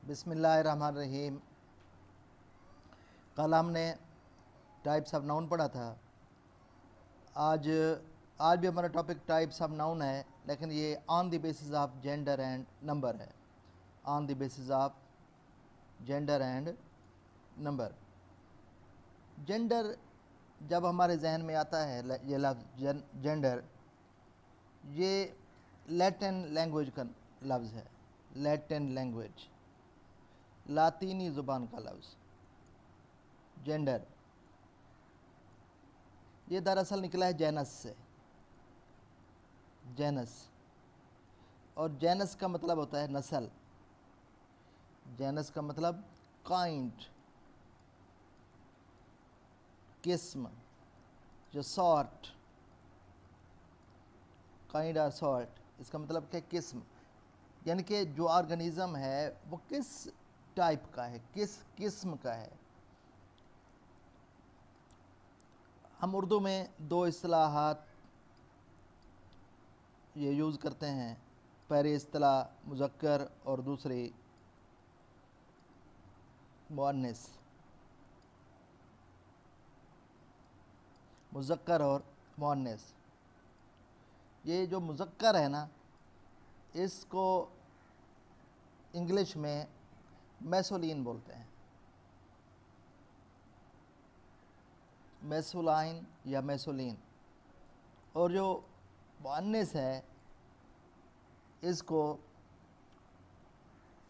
बिस्मिल्लाहिर्रहमानिर्रहीम। कल हमने टाइप्स ऑफ नाउन पढ़ा था। आज आज भी हमारा टॉपिक टाइप्स ऑफ नाउन है, लेकिन ये on the basis of gender and number है। On the basis of gender and number. Gender जब हमारे जहन में आता है, ये लफ्ज़ जेंडर, ये लैटिन लैंग्वेज का लफ्ज़ है। लैटिन लैंग्वेज, लातीनी ज़ुबान का लफ्ज़ जेंडर। ये दरअसल निकला है जेनस से। जेनस, और जेनस का मतलब होता है नस्ल। जेनस का मतलब काइंड, किस्म, जो सॉर्ट, काइंड और सॉर्ट, इसका मतलब क्या, किस्म। यानी कि जो ऑर्गेनिज़म है वो किस टाइप का है, किस किस्म का है। हम उर्दू में दो इस्तिलाहात ये यूज़ करते हैं। पहली इस्तिलाह मुज़क्कर और दूसरी मुअन्निस। मुज़क्कर और मुअन्निस। ये जो मुज़क्कर है ना, इसको इंग्लिश में मैसोलिन बोलते हैं। मैसोलाइन या मैसोलिन। और जो मुअन्निस है इसको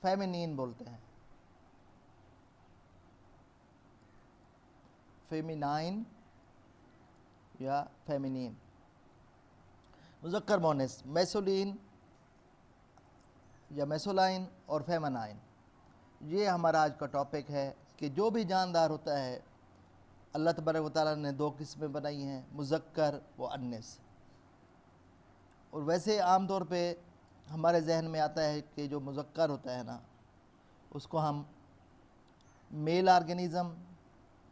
फेमिनिन बोलते हैं। फेमिनाइन या फेमिनिन। मुज़क्कर मुअन्निस, मैसोलिन या मैसोलाइन और फेमनाइन। ये हमारा आज का टॉपिक है कि जो भी जानदार होता है, अल्लाह तबारक व तआला ने दो किस्में बनाई हैं, मुज़क्कर व अन्निस। और वैसे आम तौर पे हमारे जहन में आता है कि जो मुज़क्कर होता है ना, उसको हम मेल ऑर्गेनिज़म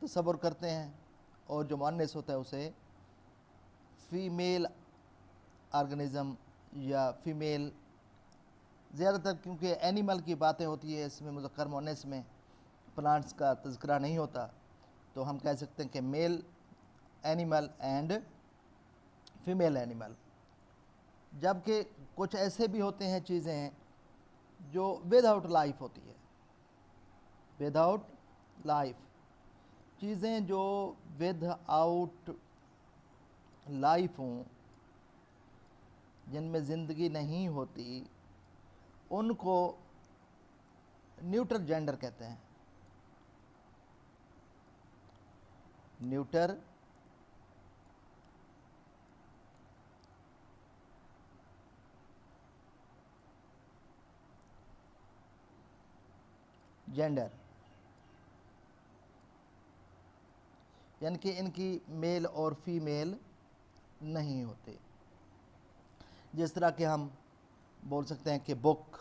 तसव्वुर करते हैं, और जो मुअन्निस होता है उसे फ़ीमेल ऑर्गेनिज़म या फ़ीमेल। ज़्यादातर क्योंकि एनिमल की बातें होती है इसमें, मुज़क्कर मुअन्निस में प्लांट्स का तज़किरा नहीं होता, तो हम कह सकते हैं कि male animal and female animal. जबकि कुछ ऐसे भी होते हैं चीज़ें जो विदाउट लाइफ होती है। विदाउट लाइफ, चीज़ें जो विदाउट लाइफ हों, जिनमें ज़िंदगी नहीं होती, उनको न्यूटर जेंडर कहते हैं। न्यूटर जेंडर, यानी कि इनकी मेल और फीमेल नहीं होते। जिस तरह के हम बोल सकते हैं कि बुक,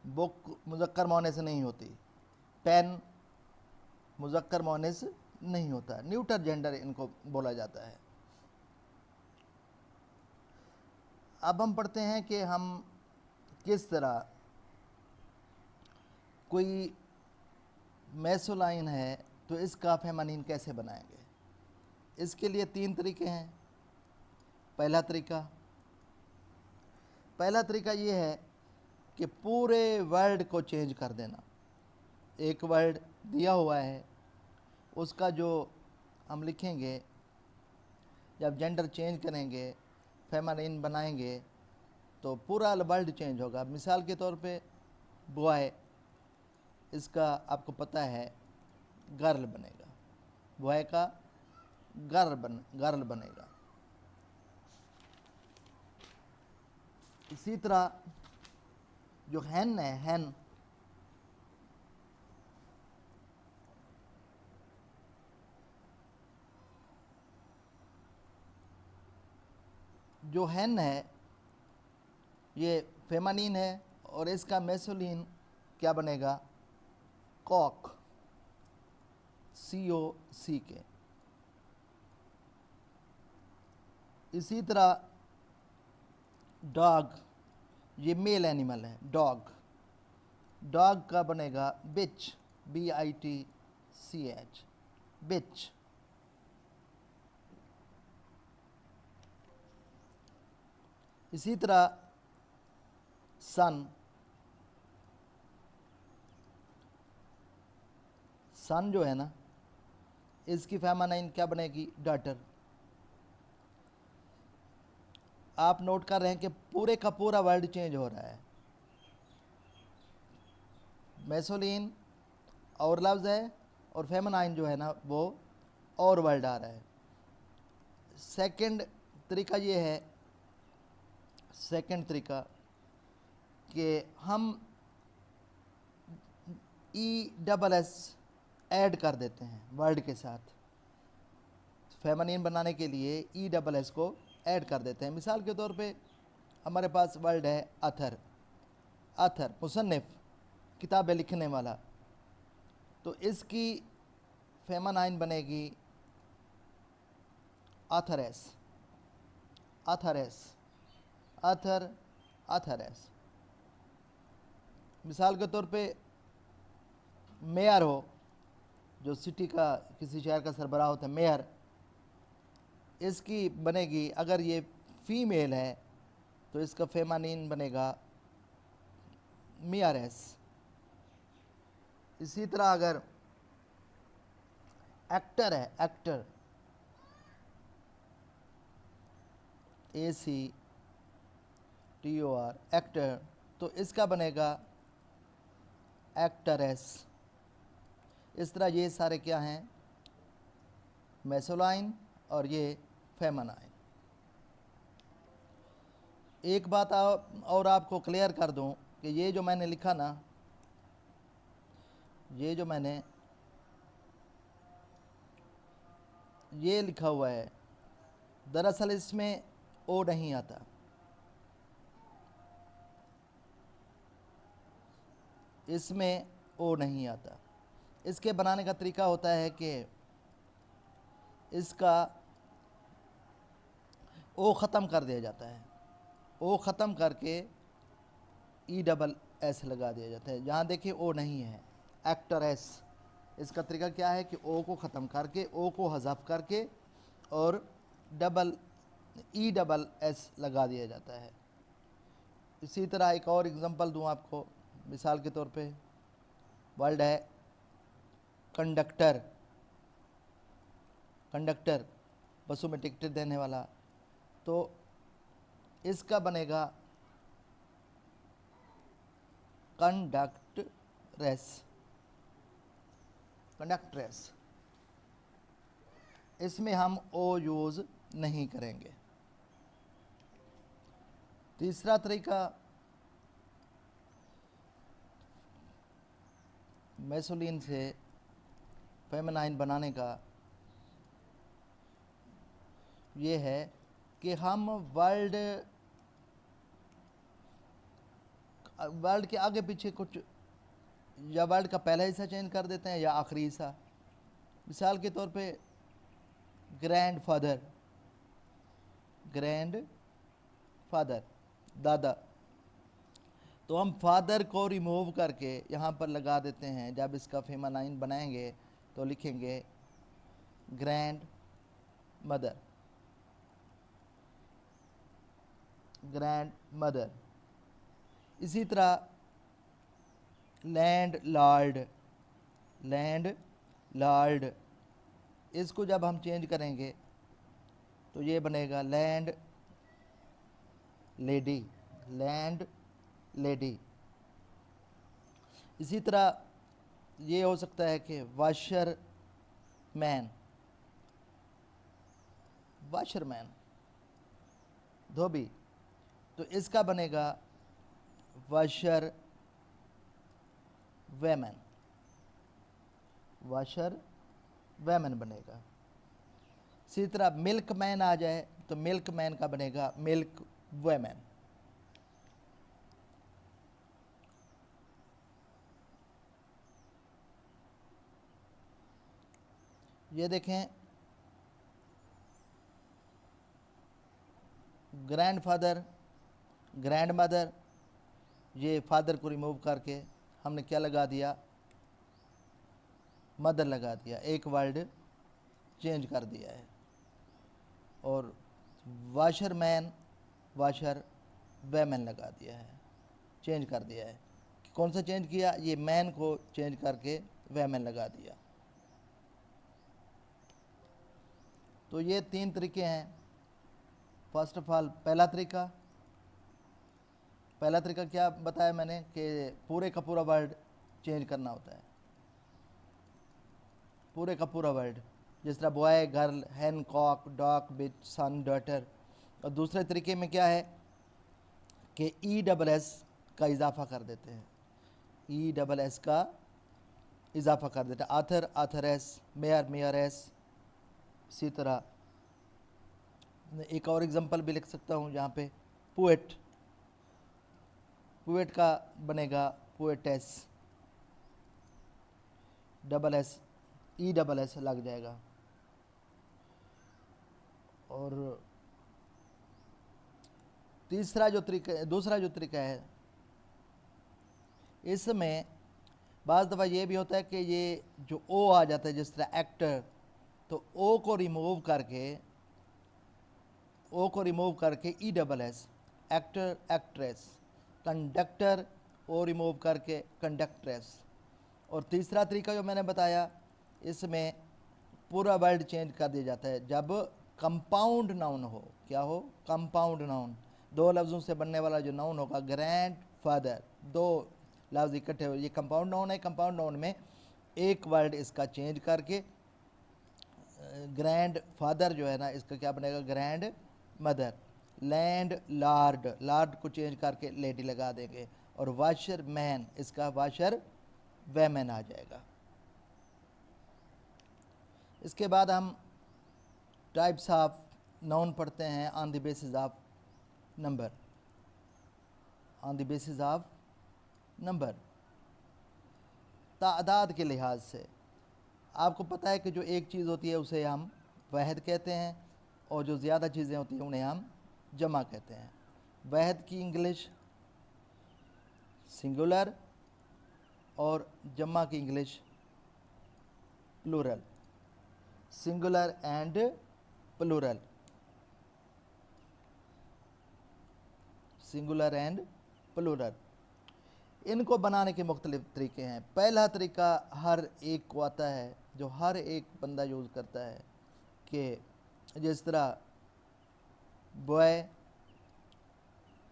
बुक मुज़क्कर मुअन्निस से नहीं होती। पेन मुज़क्कर मुअन्निस नहीं होता। न्यूटर जेंडर इनको बोला जाता है। अब हम पढ़ते हैं कि हम किस तरह कोई मैसोलाइन है तो इसका फेमिनिन कैसे बनाएंगे। इसके लिए तीन तरीके हैं। पहला तरीका ये है कि पूरे वर्ड को चेंज कर देना। एक वर्ड दिया हुआ है, उसका जो हम लिखेंगे, जब जेंडर चेंज करेंगे, फेमिनिन बनाएंगे, तो पूरा वर्ड चेंज होगा। मिसाल के तौर पे बॉय, इसका आपको पता है गर्ल बनेगा। बॉय का गर्ल बनेगा। इसी तरह जो हैन है, हैन, जो हैन है ये फेमिनिन है, और इसका मैसोलिन क्या बनेगा, कॉक, COCK। इसी तरह डॉग, ये मेल एनिमल है। डॉग, डॉग का बनेगा बिच, BITCH, बिच। इसी तरह सन, सन जो है ना, इसकी फेमानाइन क्या बनेगी? डॉटर। आप नोट कर रहे हैं कि पूरे का पूरा वर्ड चेंज हो रहा है। मैसोलिन और लफ्ज़ है और फेमनाइन जो है ना वो और वर्ड आ रहा है। सेकंड तरीका ये है, सेकंड तरीका कि हम ESS ऐड कर देते हैं वर्ड के साथ। फेमनिन बनाने के लिए ESS को ऐड कर देते हैं। मिसाल के तौर पे हमारे पास वर्ड है अथर, अथर मुसन्निफ, किताबें लिखने वाला, तो इसकी फेमनाइन बनेगी अथरेस, अथरेस, अथर, अथरेस। मिसाल के तौर पे मेयर हो, जो सिटी का किसी शहर का सरबराह होता है, मेयर, इसकी बनेगी, अगर ये फीमेल है तो इसका फेमानिन बनेगा मियारेस। इसी तरह अगर एक्टर है, एक्टर, ACTOR, एक्टर, तो इसका बनेगा एक्टरेस। इस तरह ये सारे क्या हैं? मैसोलाइन और ये फेमनाइन। एक बात और आपको क्लियर कर दूं कि ये जो मैंने लिखा ना, ये जो मैंने ये लिखा हुआ है, दरअसल इसमें ओ नहीं आता। इसमें ओ नहीं आता। इसके बनाने का तरीका होता है कि इसका ओ ख़त्म कर दिया जाता है, ओ ख़त्म करके ESS लगा दिया जाता है। जहाँ देखिए ओ नहीं है, एक्टरेस, इसका तरीका क्या है कि ओ को ख़त्म करके, ओ को हज़फ करके और ESS लगा दिया जाता है। इसी तरह एक और एग्जांपल दूं आपको, मिसाल के तौर पे वर्ड है कंडक्टर, कंडक्टर बसों में टिकट देने वाला, तो इसका बनेगा कंडक्टरेस, कंडक्टरेस। इसमें हम ओ यूज़ नहीं करेंगे। तीसरा तरीका मैसोलिन से फेमनाइन बनाने का ये है कि हम वर्ड के आगे पीछे कुछ, या वर्ड का पहला हिस्सा चेंज कर देते हैं या आखिरी हिस्सा। मिसाल के तौर पे ग्रैंड फादर, ग्रैंड फादर, दादा, तो हम फादर को रिमूव करके यहाँ पर लगा देते हैं। जब इसका फेमनाइन बनाएंगे तो लिखेंगे ग्रैंड मदर, ग्रैंड मदर। इसी तरह लैंड लॉर्ड, लैंड लॉर्ड, इसको जब हम चेंज करेंगे तो ये बनेगा लैंड लेडी, लैंड लेडी। इसी तरह ये हो सकता है कि वाशर मैन, वाशरमैन, धोबी, तो इसका बनेगा वाशर वेमन, वाशर वेमन बनेगा। इसी तरह मिल्क मैन आ जाए तो मिल्क मैन का बनेगा मिल्क वेमन। ये देखें, ग्रैंड फादर, ग्रैंड मदर, ये फादर को रिमूव करके हमने क्या लगा दिया, मदर लगा दिया, एक वर्ड चेंज कर दिया है। और वाशर मैन, वाशर वेमन लगा दिया है, चेंज कर दिया है। कौन सा चेंज किया, ये मैन को चेंज करके वेमन लगा दिया। तो ये 3 तरीके हैं। फर्स्ट ऑफ ऑल पहला तरीका क्या बताया मैंने कि पूरे का पूरा वर्ड चेंज करना होता है, पूरे का पूरा वर्ड, जिस तरह बॉय, गर्ल, हैन, कॉक, डॉग, बिच, सन, डॉटर। और दूसरे तरीके में क्या है कि ESS का इजाफा कर देते हैं, ESS का इजाफा कर देते हैं, आथर, आथरेस, मेयर, मेयरेस। इसी तरह एक और एग्जांपल भी लिख सकता हूँ जहाँ पे पोएट, पोएट का बनेगा पोएटेस, ESS लग जाएगा। और दूसरा जो तरीका है, इसमें बाज़ दफ़ा ये भी होता है कि ये जो ओ आ जाता है, जिस तरह एक्टर, तो ओ को रिमूव करके ESS, एक्टर, एक्ट्रेस, कंडक्टर, ओ रिमूव करके कंडक्ट्रेस। और तीसरा तरीका जो मैंने बताया, इसमें पूरा वर्ड चेंज कर दिया जाता है जब कंपाउंड नाउन हो। क्या हो, कंपाउंड नाउन, 2 लफ्ज़ों से बनने वाला जो नाउन होगा, ग्रैंड फादर, 2 लफ्ज़ इकट्ठे हो, ये कंपाउंड नाउन है। कंपाउंड नाउन में एक वर्ड इसका चेंज करके ग्रैंड फादर जो है ना, इसका क्या बनेगा, grand mother. Land Lord, Lord को चेंज करके लेडी लगा देंगे। और वाशर मैन, इसका वाशर वेमेन आ जाएगा। इसके बाद हम टाइप्स ऑफ नाउन पढ़ते हैं on the basis of number, on the basis of number, तादाद के लिहाज से। आपको पता है कि जो एक चीज़ होती है उसे हम वहद कहते हैं, और जो ज़्यादा चीज़ें होती हैं उन्हें हम जमा कहते हैं। वहद की इंग्लिश सिंगुलर और जमा की English plural, singular and plural, singular and plural. इनको बनाने के मुख्तलिफ तरीके हैं। पहला तरीका हर एक को आता है, जो हर एक बंदा यूज़ करता है, कि जिस तरह बॉय,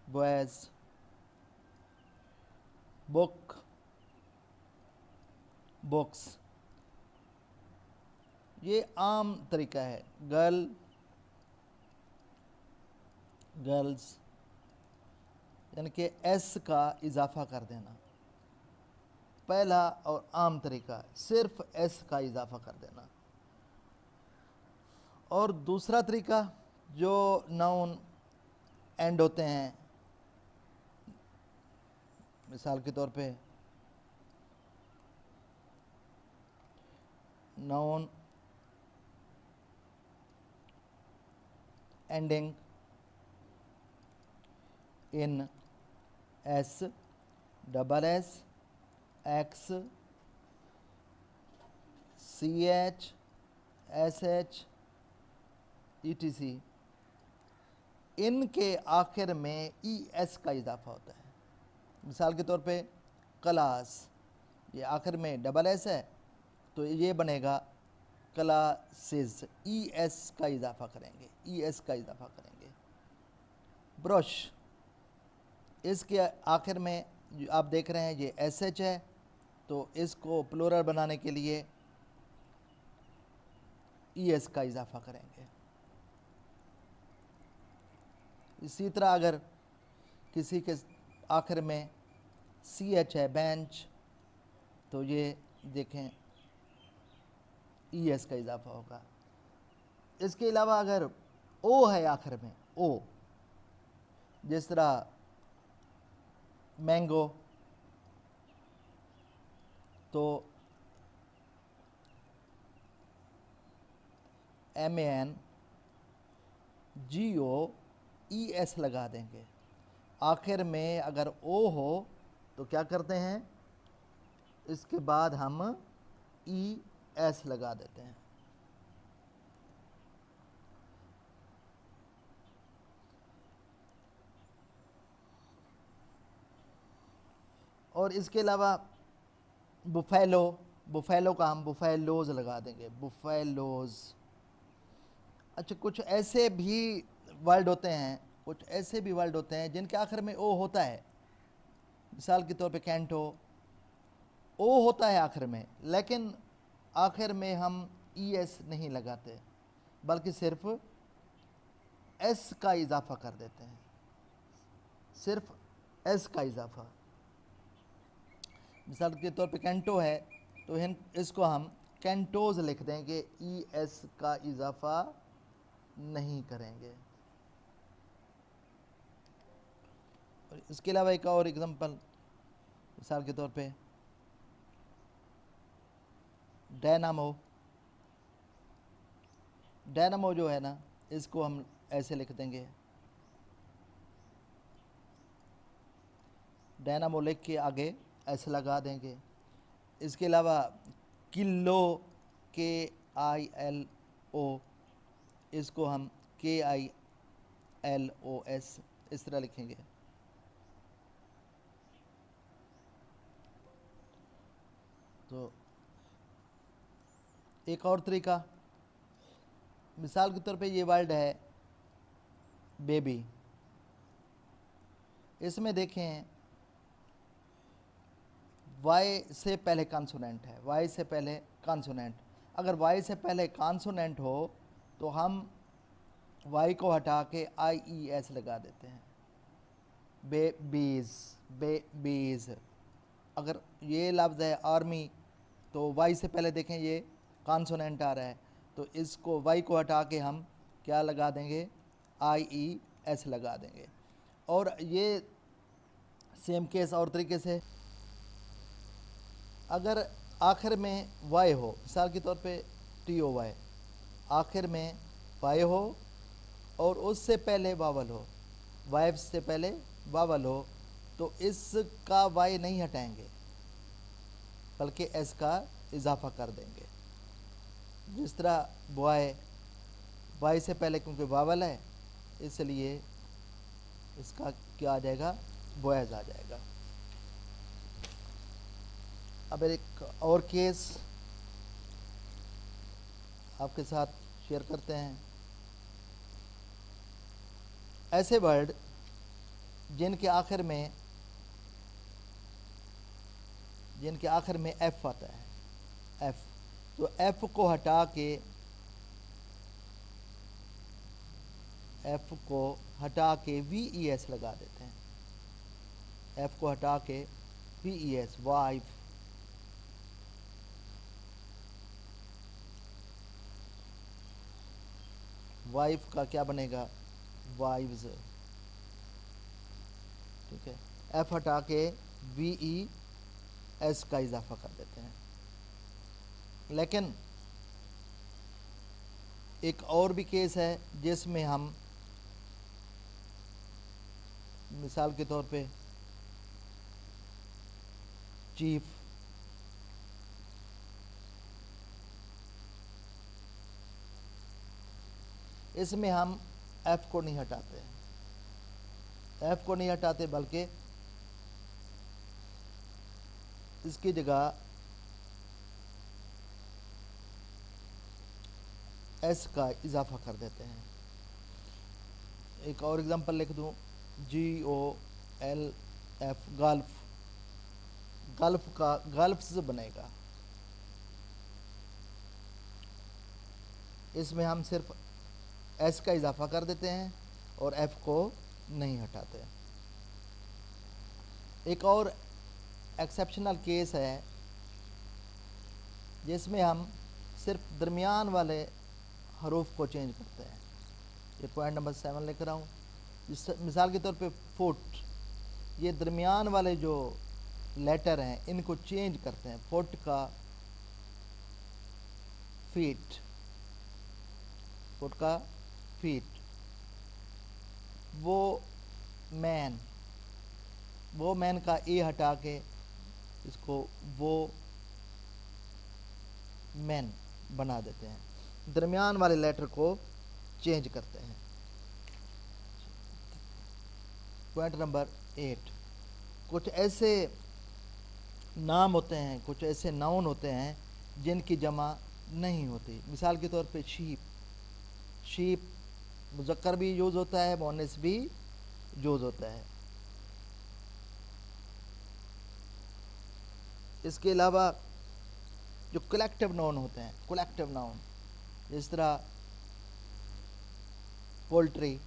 बॉयज़, बुक, बुक्स, ये आम तरीका है। गर्ल, गर्ल्स, यानी कि एस का इजाफा कर देना, पहला और आम तरीका, सिर्फ एस का इजाफा कर देना। और दूसरा तरीका, जो नाउन एंड होते हैं, मिसाल के तौर पे noun ending in S, double S, x, CH, SH, ETC, इनके आखिर में ES का इजाफा होता है। मिसाल के तौर पे क्लास, ये आखिर में डबल एस है तो ये बनेगा क्लासेस, ES का इजाफा करेंगे, ES का इजाफा करेंगे। ब्रश, इसके आखिर में जो आप देख रहे हैं ये SH है, तो इसको प्लूरल बनाने के लिए ES का इजाफा करेंगे। इसी तरह अगर किसी के आखिर में CH है, बेंच, तो ये देखें ES का इजाफा होगा। इसके अलावा अगर O है आखिर में, O, जिस तरह मैंगो, तो MANGOES लगा देंगे। आखिर में अगर O हो तो क्या करते हैं, इसके बाद हम ई एस लगा देते हैं। और इसके अलावा बुफेलो, बुफेलो का हम बुफेलोज लगा देंगे, बुफेलोज। अच्छा, कुछ ऐसे भी वर्ड होते हैं, कुछ ऐसे भी वर्ड होते हैं जिनके आखिर में ओ होता है। मिसाल के तौर पे कैंटो, ओ होता है आखिर में, लेकिन आखिर में हम ई एस नहीं लगाते, बल्कि सिर्फ एस का इजाफा कर देते हैं, सिर्फ एस का इजाफा। मिसाल के तौर पे कैंटो है तो इसको हम कैंटोज लिख देंगे, ई एस का इजाफा नहीं करेंगे। और इसके अलावा एक और एग्जांपल, मिसाल के तौर पे डायनामो, डायनामो जो है ना, इसको हम ऐसे लिख देंगे, डायनामो लिख के आगे ऐसे लगा देंगे। इसके अलावा किलो, के आई एल ओ, इसको हम के आई एल ओ एस इस तरह लिखेंगे। तो एक और तरीका, मिसाल के तौर पे ये वर्ड है बेबी, इसमें देखें वाई से पहले कॉन्सोनेंट है, वाई से पहले कॉन्सोनेंट। अगर वाई से पहले कॉन्सोनेंट हो तो हम वाई को हटा के आई ई एस लगा देते हैं, बेबीज, बेबीज। अगर ये लफ्ज़ है आर्मी तो वाई से पहले देखें ये कॉन्सोनेंट आ रहा है, तो इसको वाई को हटा के हम क्या लगा देंगे, आई ई एस लगा देंगे। और ये सेम केस और तरीके से, अगर आखिर में वाई हो, मिसाल के तौर पे टी ओ वाई, आखिर में वाई हो और उससे पहले वावल हो, वाइफ से पहले वावल हो, तो इसका वाई नहीं हटाएंगे बल्कि एस का इजाफा कर देंगे। जिस तरह बॉय, वाई से पहले क्योंकि वावल है इसलिए इसका क्या आ जाएगा, बॉयज़ आ जाएगा। अब एक और केस आपके साथ शेयर करते हैं। ऐसे वर्ड जिनके आखिर में एफ आता है, एफ, तो एफ को हटा के वी ई एस लगा देते हैं, एफ को हटा के V E S, wife. Wife का क्या बनेगा, वाइव्स, ठीक है। एफ हटा के वी ई एस का इजाफा कर देते हैं। लेकिन एक और भी केस है जिसमें हम मिसाल के तौर पे चीफ, इसमें हम एफ को नहीं हटाते, एफ को नहीं हटाते बल्कि इसकी जगह एस का इजाफा कर देते हैं। एक और एग्जांपल लिख दूं, G O L F, golf, golf का गल्फ से बनेगा, इसमें हम सिर्फ एस का इजाफा कर देते हैं और एफ को नहीं हटाते। एक और एक्सेप्शनल केस है जिसमें हम सिर्फ दरमियान वाले हरूफ को चेंज करते हैं। ये पॉइंट नंबर 7 लिख रहा हूँ। मिसाल के तौर पे फुट, ये दरमियान वाले जो लेटर हैं इनको चेंज करते हैं, फुट का फीट, फुट का फीट। वो मैन का ए हटा के इसको वो मैन बना देते हैं, दरमियान वाले लेटर को चेंज करते हैं। पॉइंट नंबर 8, कुछ ऐसे नाम होते हैं, कुछ ऐसे नाउन होते हैं जिनकी जमा नहीं होती। मिसाल के तौर पे शीप, शीप मुज़क्कर भी यूज़ होता है, मुअन्नस भी यूज़ होता है। इसके अलावा जो कलेक्टिव नाउन होते हैं, कलेक्टिव नाउन, जिस तरह पोल्ट्री,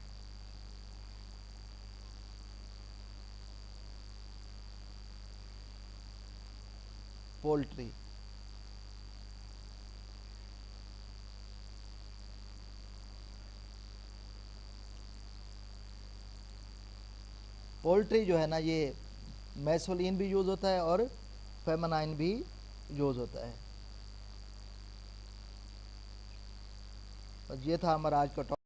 पोल्ट्री, पोल्ट्री जो है ना, ये मैसोलिन भी यूज़ होता है और फेमनाइन भी यूज़ होता है। और ये था हमारा आज का टॉपिक।